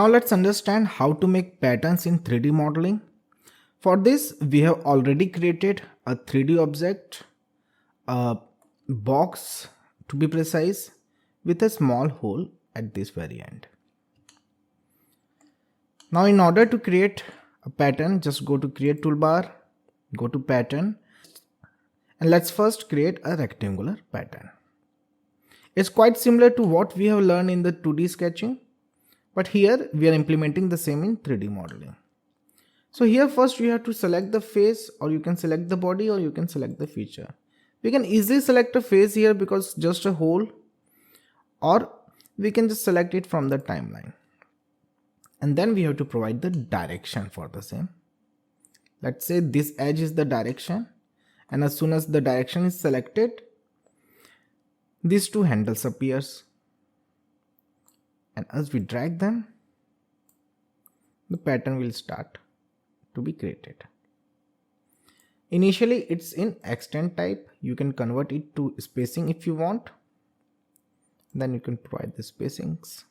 Now let's understand how to make patterns in 3D modeling. For this, we have already created a 3D object, a box to be precise, with a small hole at this very end. Now in order to create a pattern, just go to create toolbar, go to pattern, and let's first create a rectangular pattern. It's quite similar to what we have learned in the 2D sketching, but here we are implementing the same in 3D modeling. So here first you have to select the face, or you can select the body, or you can select the feature. We can easily select a face here because just a hole, or we can just select it from the timeline. And then we have to provide the direction for the same. Let's say this edge is the direction, and as soon as the direction is selected, these two handles appears, and as we drag them, the pattern will start to be created. Initially it's in extend type. You can convert it to spacing if you want. Then you can provide the spacings.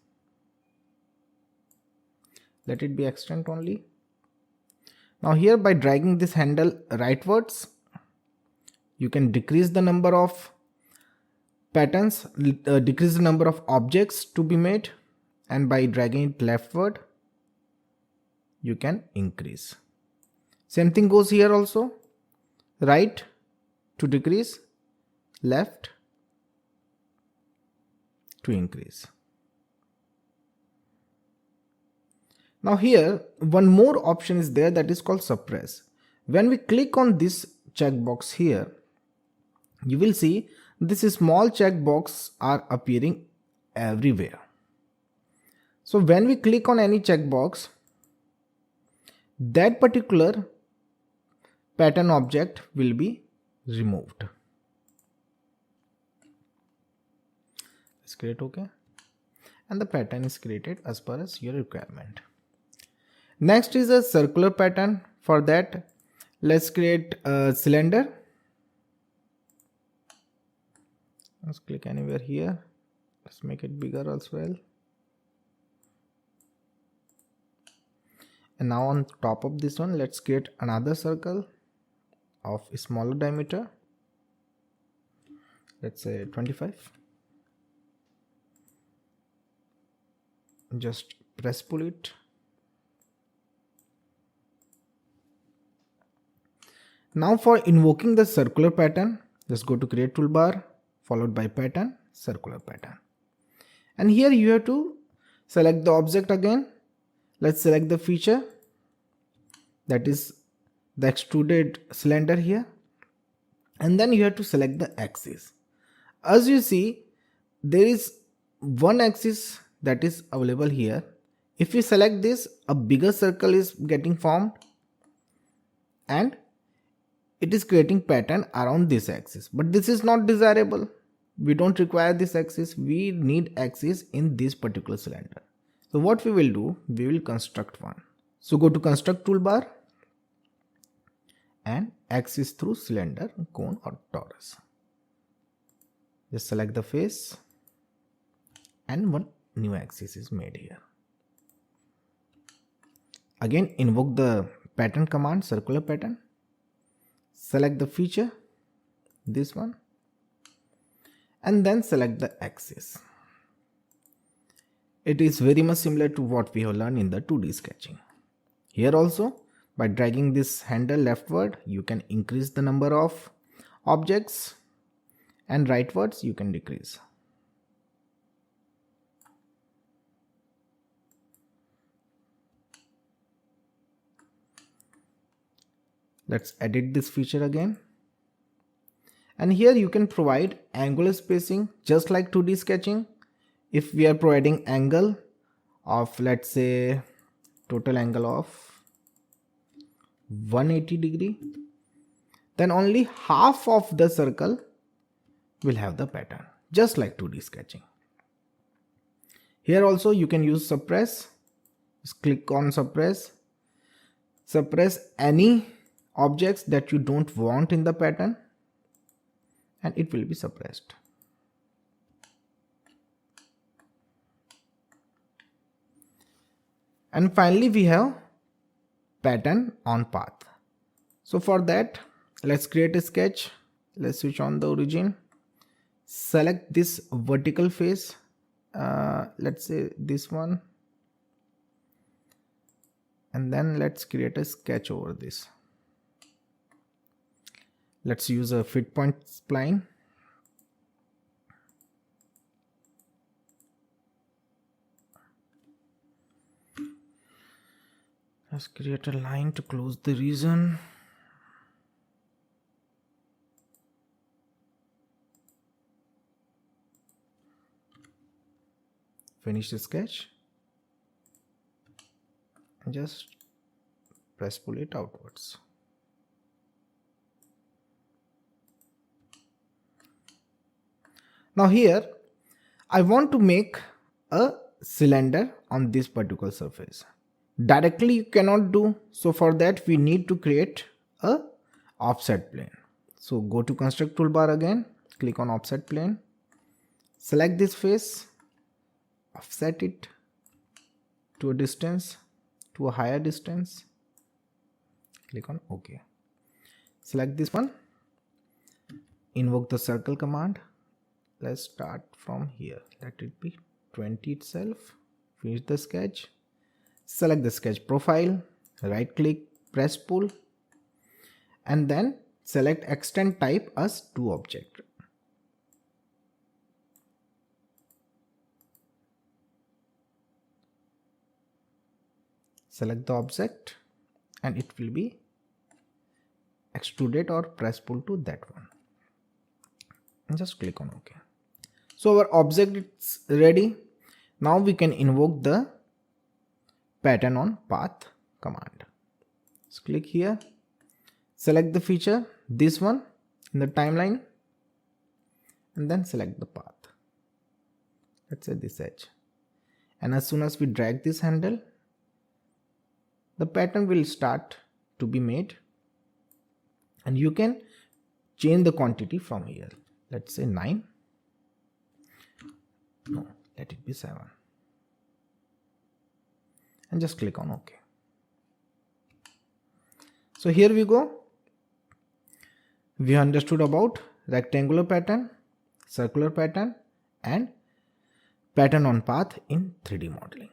Let it be extend only. Now here, by dragging this handle rightwards, you can decrease the number of patterns, decrease the number of objects to be made, and by dragging it leftward, you can increase. Same thing goes here also. Right to decrease, left to increase. Now here one more option is there, that is called suppress. When we click on this checkbox here, you will see this small checkbox are appearing everywhere. So when we click on any checkbox, that particular pattern object will be removed. Let's create OK, and the pattern is created as per as your requirement. Next is a circular pattern. For that, let's create a cylinder. Let's click anywhere here. Let's make it bigger as well. And now on top of this one, let's create another circle of a smaller diameter. Let's say 25. Just press pull it. Now for invoking the circular pattern, just go to create toolbar, followed by pattern, circular pattern. And here you have to select the object again. Let's select the feature, that is the extruded cylinder here. And then you have to select the axis. As you see, there is one axis that is available here. If you select this, a bigger circle is getting formed, and it is creating pattern around this axis. But this is not desirable. We don't require this axis. We need axis in this particular cylinder. So what we will do, we will construct one. So go to construct toolbar and axis through cylinder, cone or torus. Just select the face, and one new axis is made here. Again invoke the pattern command, circular pattern. Select the feature, this one, and then select the axis. It is very much similar to what we have learned in the 2D sketching. Here also, by dragging this handle leftward, you can increase the number of objects, and rightwards you can decrease. Let's edit this feature again. And here you can provide angular spacing just like 2D sketching. If we are providing angle of, let's say, total angle of 180 degree, then only half of the circle will have the pattern, just like 2D sketching. Here also you can use suppress. Just click on suppress. Suppress any objects that you don't want in the pattern, and it will be suppressed. And finally we have pattern on path. So for that, let's create a sketch. Let's switch on the origin, select this vertical face, let's say this one, and then let's create a sketch over this. Let's use a fit point spline. Let's create a line to close the region. Finish the sketch and just press pull it outwards. Now here I want to make a cylinder on this particular surface. Directly you cannot do, so for that we need to create a offset plane. So go to construct toolbar again, click on offset plane, select this face, offset it to a distance, to a higher distance, click on OK. Select this one, invoke the circle command. Let's start from here, let it be 20 itself. Finish the sketch, select the sketch profile, right click, press pull, and then select extend type as to object. Select the object and it will be extruded, or press pull to that one and just click on OK. So our object is ready. Now we can invoke the pattern on path command. Just click here, select the feature, this one in the timeline, and then select the path. Let's say this edge, and as soon as we drag this handle, the pattern will start to be made, and you can change the quantity from here. Let's say 9. No, let it be 7. And just click on OK. So here we go. We understood about rectangular pattern, circular pattern, and pattern on path in 3D modeling.